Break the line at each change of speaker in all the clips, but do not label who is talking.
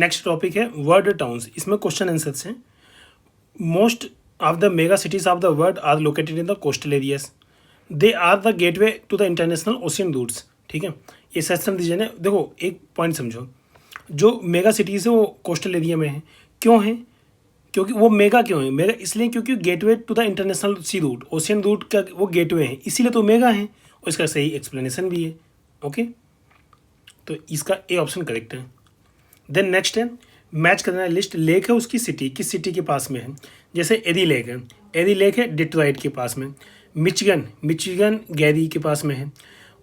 Next topic है world towns. इसमें question answers हैं। Most of the mega cities of the world are located in the coastal areas. They are the gateway to the international ocean routes. ठीक है, ये session reason है। देखो एक point समझो, जो मेगा सिटीज़ है वो कोस्टल एरिया में है। क्यों है? क्योंकि वो मेगा क्यों है? मेगा इसलिए क्योंकि gateway to the international sea route, ocean route का वो गेटवे है, इसीलिए तो मेगा है। और इसका सही एक्सप्लेनेशन भी है। ओके, तो इसका ए ऑप्शन करेक्ट है। देन नेक्स्ट है मैच करना है लिस्ट। लेक है उसकी सिटी, किस सिटी के पास में है? जैसे एरी लेक है, एरी लेक है डिट्रॉइट के पास में। मिचिगन, मिचिगन गैरी के पास में है।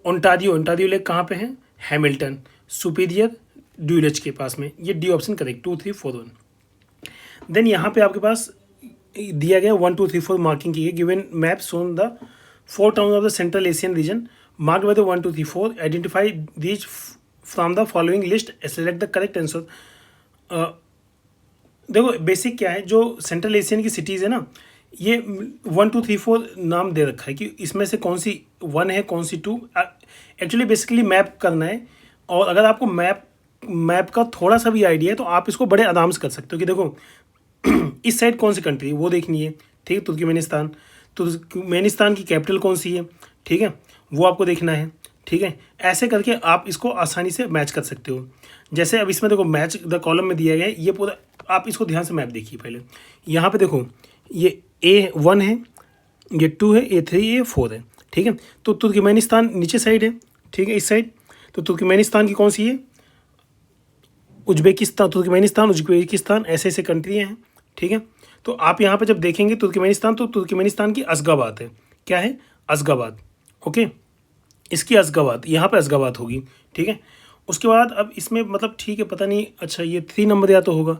ओंटारियो, ओंटारियो लेक कहाँ पे है? हैमिल्टन। सुपीरियर ड्यूलच के पास में। ये डी ऑप्शन करेक्ट, 2 3 4 1। देन यहाँ पे आपके पास दिया गया 1 2 3 4 मार्किंग की है। Given map shown the 4 town of the central Asian region marked by the 1 2 3 4 identify these from the following list, select the correct answer. देखो बेसिक क्या है, जो सेंट्रल एशियन की सिटीज़ है ना, ये 1 2 3 4 नाम दे रखा है कि इसमें से कौन सी 1 है, कौन सी 2। एक्चुअली बेसिकली मैप करना है। और अगर आपको मैप का थोड़ा सा भी आइडिया है तो आप इसको बड़े आराम से कर सकते हो कि देखो इस साइड कौन सी कंट्री वो देखनी है। ठीक है, तुर्कमेनिस्तान, तुर्कमेनिस्तान की कैपिटल कौन सी है, ठीक है, वो आपको देखना है। ठीक है, ऐसे करके आप इसको आसानी से मैच कर सकते हो। जैसे अब इसमें देखो मैच द कॉलम में दिया गया है, ये पूरा आप इसको ध्यान से मैप देखिए पहले। यहाँ पे देखो ये A1 है, ये 2 है, A3 ये 4 है। ठीक है, तो तुर्कमेनिस्तान नीचे साइड है। ठीक है, इस साइड तो तुर्कमेनिस्तान की कौन सी है? उज्बेकिस्तान, तुर्कमेनिस्तान, उज्बेकिस्तान, ऐसे ऐसे कंट्री हैं। ठीक है, तो आप यहाँ पे जब देखेंगे तुर्कमेनिस्तान, तो तुर्कमेनिस्तान की अशगाबाद है। क्या है? अशगाबाद। ओके, इसकी अशगाबाद, यहाँ पे अशगाबाद होगी। ठीक है, उसके बाद अब इसमें मतलब ठीक है, पता नहीं, अच्छा ये 3 नंबर या तो होगा,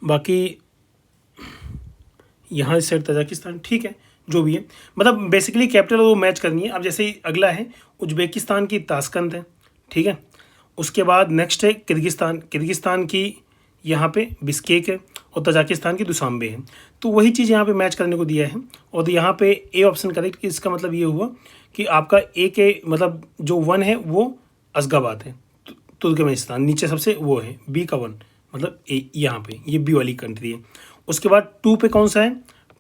बाकी यहाँ इस साइड तजाकिस्तान। ठीक है, जो भी है, मतलब बेसिकली कैपिटल वो मैच करनी है। अब जैसे ही अगला है उज्बेकिस्तान की ताशकंद है। ठीक है, उसके बाद नेक्स्ट है किर्गिस्तान, किर्गिस्तान की यहाँ पे बिस्केक है, और तजाकिस्तान की दुशांबे है। तो वही चीज़ यहाँ पे मैच करने को दिया है। और यहाँ पे ए ऑप्शन करेक्ट, कि इसका मतलब ये हुआ कि आपका ए के मतलब जो 1 है वो अशगाबाद है, तुर्कमेनिस्तान नीचे सबसे वो है। बी का 1 मतलब ए, यहाँ पे ये बी वाली कंट्री है। उसके बाद 2 पे कौन सा है?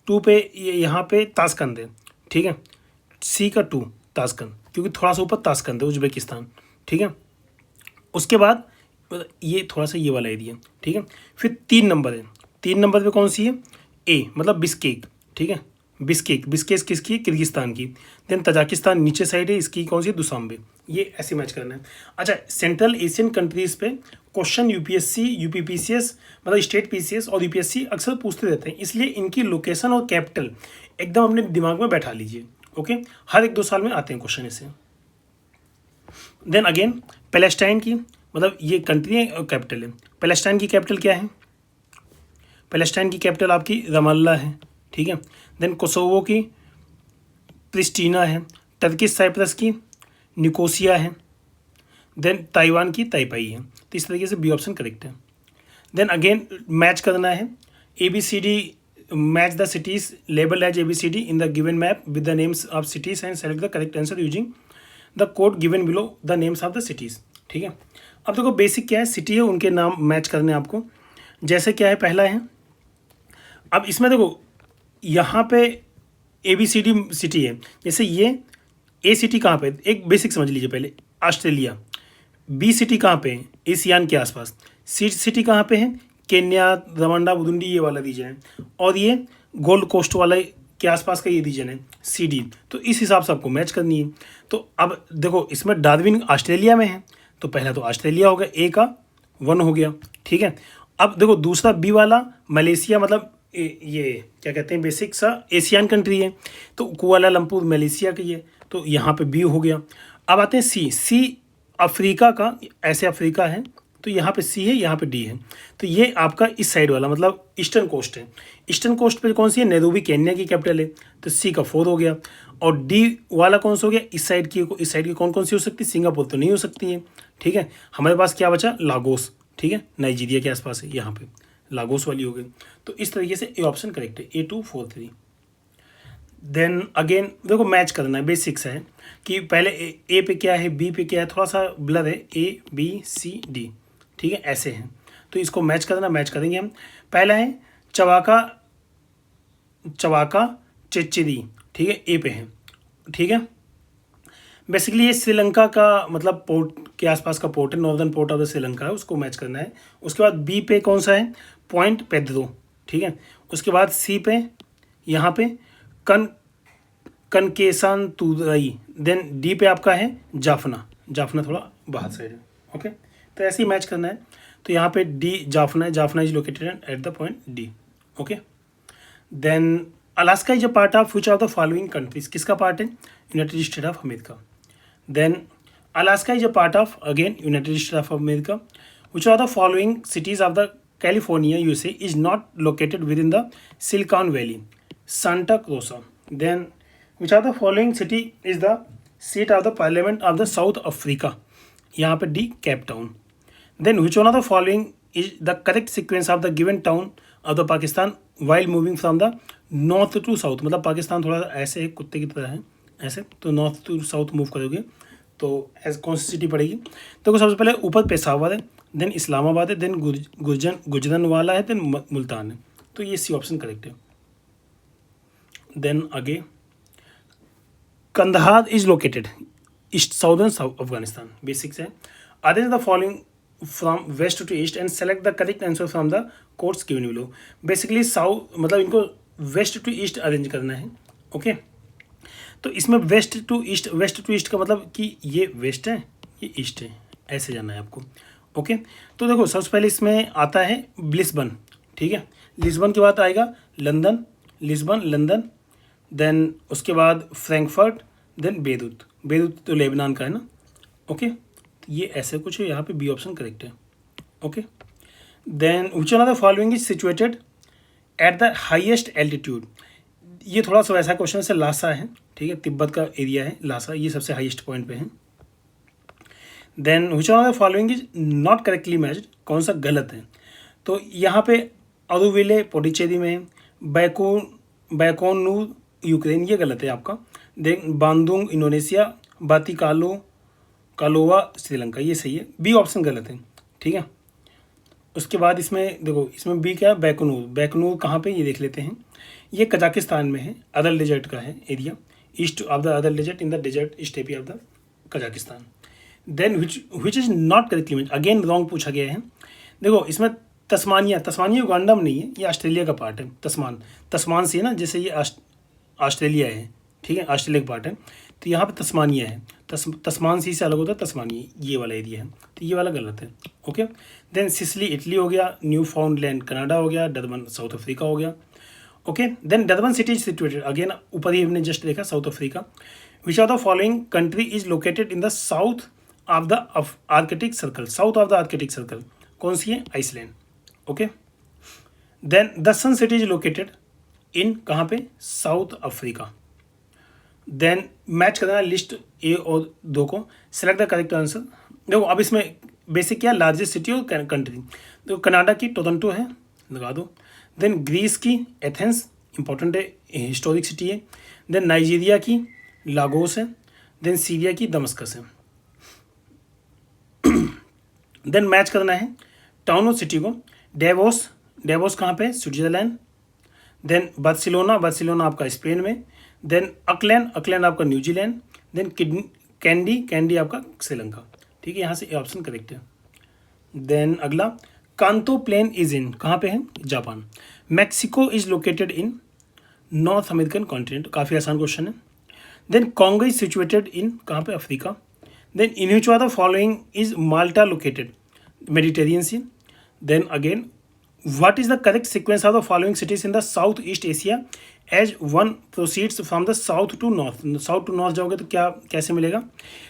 2 पे ये यहाँ पे ताशकंद है। ठीक है, सी का 2 ताशकंद, क्योंकि थोड़ा सा ऊपर ताशकंद है, उज्बेकिस्तान। ठीक है, उसके बाद ये थोड़ा सा ये वाला एरिया। ठीक है, फिर 3 नंबर है। 3 नंबर पे कौन सी है? ए मतलब बिस्केक। ठीक है, बिस्केक, बिस्केक किसकी? किर्गिस्तान की। देन तजाकिस्तान नीचे साइड है, इसकी कौन सी? दुशांबे। ये ऐसे मैच करना है। अच्छा, सेंट्रल एशियन कंट्रीज़ पे क्वेश्चन यूपीएससी, यूपीपीसीएस मतलब स्टेट पीसीएस और यूपीएससी अक्सर पूछते रहते हैं, इसलिए इनकी लोकेशन और कैपिटल एकदम अपने दिमाग में बैठा लीजिए। ओके, हर 1 2 साल में आते हैं क्वेश्चन ऐसे। देन अगेन पैलेस्टाइन की, मतलब ये कंट्री है और कैपिटल है। पैलेस्टाइन की कैपिटल क्या है? पैलेस्टाइन की कैपिटल आपकी रमल्ला है। ठीक है, देन कोसोवो की प्रिस्टीना है। टर्किश साइप्रस की निकोसिया है। देन ताइवान की ताइपाई है। तो इस तरीके से बी ऑप्शन करेक्ट है। देन अगेन मैच करना है। ABCD match the cities label as ABCD in the given map with the names of cities and select the correct answer using the code given below the names of the cities. ठीक है, अब देखो basic क्या है, city है, उनके नाम match करने आपको। जैसे क्या है, पहला है, अब इसमें देखो यहाँ पे ABCD सिटी है। जैसे ये ए सिटी कहाँ पे? एक बेसिक समझ लीजिए पहले, ऑस्ट्रेलिया। बी सिटी कहाँ पे है? एशियान के आसपास। सी सिटी कहाँ पे है? केन्या, रवांडा, बुरुंडी, ये वाला रीजन है। और ये गोल्ड कोस्ट वाला के आसपास का ये रीजन है CD। तो इस हिसाब से आपको मैच करनी है। तो अब देखो इसमें डार्विन ऑस्ट्रेलिया में है, तो पहला तो ऑस्ट्रेलिया हो गया, ए का 1 हो गया। ठीक है, अब देखो दूसरा बी वाला मलेशिया, मतलब ये क्या कहते हैं, बेसिक सा एशियन कंट्री है, तो कुआलालंपुर मलेशिया की है, तो यहाँ पे बी हो गया। अब आते हैं सी अफ्रीका का, ऐसे अफ्रीका है, तो यहाँ पे सी है, यहाँ पे डी है। तो ये आपका इस साइड वाला मतलब ईस्टर्न कोस्ट है। ईस्टर्न कोस्ट पे कौन सी है? नैरोबी, केन्या की कैपिटल है, तो सी का 4 हो गया। और डी वाला कौन सा हो गया? इस साइड की कौन कौन सी हो सकती है? सिंगापुर तो नहीं हो सकती है। ठीक है, हमारे पास क्या बचा? लागोस। ठीक है, नाइजीरिया के आसपास है, यहाँ पे लागोस वाली हो गई। तो इस तरीके से ए ऑप्शन करेक्ट है, A2 4 3। देन अगेन देखो मैच करना है, बेसिक्स है कि पहले ए पे क्या है, बी पे क्या है, थोड़ा सा ब्लर है, A B C D। ठीक है, ऐसे हैं। तो इसको मैच करना, मैच करेंगे हम। पहला है चवाका चवाका चिचिरी, ठीक है, ए पे है, ठीक है। बेसिकली ये श्रीलंका का मतलब पोर्ट के आसपास का पोर्ट है, northern port of the Sri Lanka है, उसको मैच करना है। उसके बाद बी पे कौन सा है, पॉइंट पेड्रो, ठीक है। उसके बाद सी पे यहाँ पे कनकेसान तुरई, देन डी पे आपका है जाफना, जाफना थोड़ा बाहर साइड है, ओके। तो ऐसे ही मैच करना है। तो यहाँ पे डी जाफना है, Jaffna is located at the point D, okay. Then Alaska is a part of which of the following countries, किसका पार्ट है, United State of America. Then Alaska is a part of again United State of America. Which are the following cities of the California USA is not located within the Silicon Valley, Santa Cruz. Then which are the following city is the seat of the parliament of the South Africa, यहाँ पे the Cape Town. Then which one of the following is the correct sequence of the given town of the Pakistan while moving from the north to south, मतलब पाकिस्तान थोड़ा ऐसे एक कुत्ते की तरह है ऐसे, तो नॉर्थ टू साउथ मूव करोगे तो ऐसे कौन सी सिटी पड़ेगी। तो सबसे पहले ऊपर पेशावर है, देन इस्लामाबाद है, देन गुजरनवाला है, देन मुल्तान है। तो ये सी ऑप्शन करेक्ट है। देन आगे Kandahar is located east southern Afghanistan, basics है। Arrange the following from west to east and select the correct answer from the course given below. Basically south मतलब इनको वेस्ट टू ईस्ट अरेंज करना है, okay. तो इसमें waste to east का मतलब कि ये वेस्ट है ये ईस्ट है, ऐसे जाना है आपको, ओके। तो देखो सबसे पहले इसमें आता है लिस्बन, ठीक है। लिस्बन के बाद आएगा लंदन, लिस्बन लंदन, देन उसके बाद फ्रैंकफर्ट, देन बेरूत, बेरूत तो लेबनान का है ना, ओके। ये ऐसे कुछ है, यहाँ पे बी ऑप्शन करेक्ट है, okay. Then which one of the following is situated at the highest altitude, ये थोड़ा सा वैसा क्वेश्चन से लासा है, ठीक है, तिब्बत का एरिया है लासा, ये सबसे हाईएस्ट पॉइंट पे है। Then which one of the following is not correctly matched, कौन सा गलत है। तो यहाँ पे अरुविले पोडिचेरी में, बैकोनूर यूक्रेन, ये गलत है आपका। देन बांदुंग इंडोनेशिया, कालोवा श्रीलंका, ये सही है, बी ऑप्शन गलत है, ठीक है। उसके बाद इसमें देखो इसमें बी क्या है, बैकोनूर, बैकोनूर कहाँ पे ये देख लेते हैं, ये कजाकिस्तान में है, अदल डेजर्ट का है area, east of the Adal desert in the desert steppe of the Kazakhstan. Then which is not correctly match, again wrong पूछा गया है। देखो इसमें तस्मानिया युगांडा में नहीं है, ये ऑस्ट्रेलिया का पार्ट है, तस्मान से है ना, जैसे ये ऑस्ट्रेलिया है, ठीक है, ऑस्ट्रेलिया का पार्ट है। तो यहाँ पे तस्मानिया है, तस्मान सी से अलग होता है तस्मानिया, ये वाला एरिया है, तो ये वाला गलत है, ओके। देन सिसली इटली हो गया, न्यू फाउंडलैंड कनाडा हो गया, डरबन साउथ अफ्रीका हो गया, okay. Then Durban city is situated, again ऊपर ही हमने जस्ट देखा South Africa. Which are the following country is located in the south of the Arctic circle, south of the Arctic circle कौन सी है, Iceland, okay. Then the sun city is located in कहाँ पे, south Africa. Then match करना है list A और दो को, सेलेक्ट द करेक्ट आंसर। देखो अब इसमें बेसिक क्या, लार्जेस्ट सिटी और कंट्री, देखो कनाडा की टोरंटो है, लगा दो। देन ग्रीस की एथेंस, इंपॉर्टेंट है, हिस्टोरिक सिटी है। देन नाइजीरिया की लागोस है, देन सीरिया की दमस्कस है। देन मैच करना है टाउन और सिटी को, डेवोस कहाँ पे, स्विट्जरलैंड। देन बार्सिलोना आपका स्पेन में। देन अकलैंड आपका न्यूजीलैंड। देन कैंडी आपका श्रीलंका, ठीक है, यहाँ से ए ऑप्शन करेक्ट है। देन अगला कांतो प्लेन इज इन कहाँ पे है, Japan. Mexico is located in North American continent, काफ़ी आसान क्वेश्चन है। Then Congo is situated in कहाँ पे, Africa. Then in which the following is Malta located, Mediterranean sea. Then again what is the correct sequence of the following cities in the South East Asia as one proceeds from the south to north, south to north जाओगे तो क्या कैसे मिलेगा,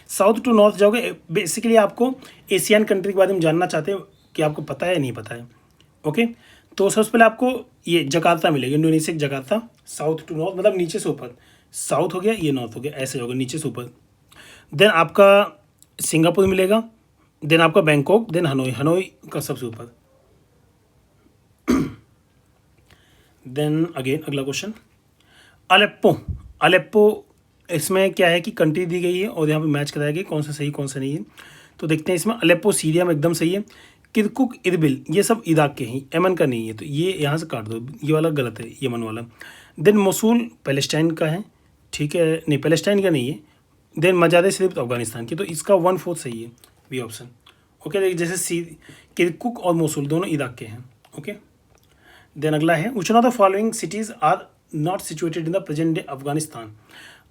south to north जाओगे। Basically आपको Asian country के बारे में जानना चाहते हैं कि आपको पता है नहीं पता है, ओके। तो सबसे पहले आपको ये जकार्ता मिलेगा, Indonesia Jakarta, south to north मतलब नीचे से ऊपर, साउथ हो गया ये नॉर्थ हो गया, ऐसे होगा नीचे से ऊपर। देन आपका सिंगापुर मिलेगा, देन आपका बैंकॉक, देन हनोई का सबसे ऊपर। देन अगेन अगला क्वेश्चन अलेप्पो, इसमें क्या है कि कंट्री दी गई है और यहाँ पे मैच कराया गया कौन सा सही कौन सा नहीं है। तो देखते हैं इसमें अलेप्पो सीरिया में एकदम सही है, किरकुक, इरबिल, ये सब इराक के हैं, यमन का नहीं है, तो ये यहाँ से काट दो, ये वाला गलत है, यमन वाला। देन मोसूल पैलेस्टाइन का है, ठीक है, नहीं पैलेस्टाइन का नहीं है। देन मजाद शरीफ अफगानिस्तान की, तो इसका 1/4 सही है, बी ऑप्शन। ओके, देखिए जैसे सी किरकुक और मोसूल दोनों इराक के हैं। ओके, देन अगला है which of the following cities are not situated in the present day Afghanistan.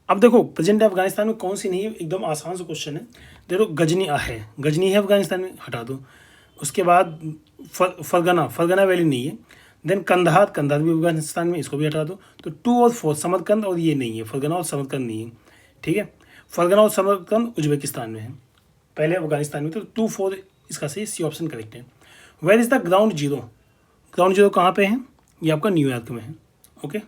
अब देखो प्रेजेंट डे अफगानिस्तान में कौन सी नहीं है, एकदम आसान सा क्वेश्चन है। देखो गजनी है, गजनी है अफगानिस्तान में, हटा दो। उसके बाद फरगना वैली नहीं है। देन कंधार भी अफगानिस्तान में, इसको भी हटा दो। तो 2 और 4 समरकंद और ये नहीं है, फरगना और समरकंद नहीं है, ठीक है। फरगना और समरकंद उज्बेकिस्तान में है, पहले अफगानिस्तान में। तो 2, 4 इसका सही, सी ऑप्शन करेक्ट है। Where is the ground zero, ground zero कहाँ पे है, ये आपका न्यूयॉर्क में है। ओके।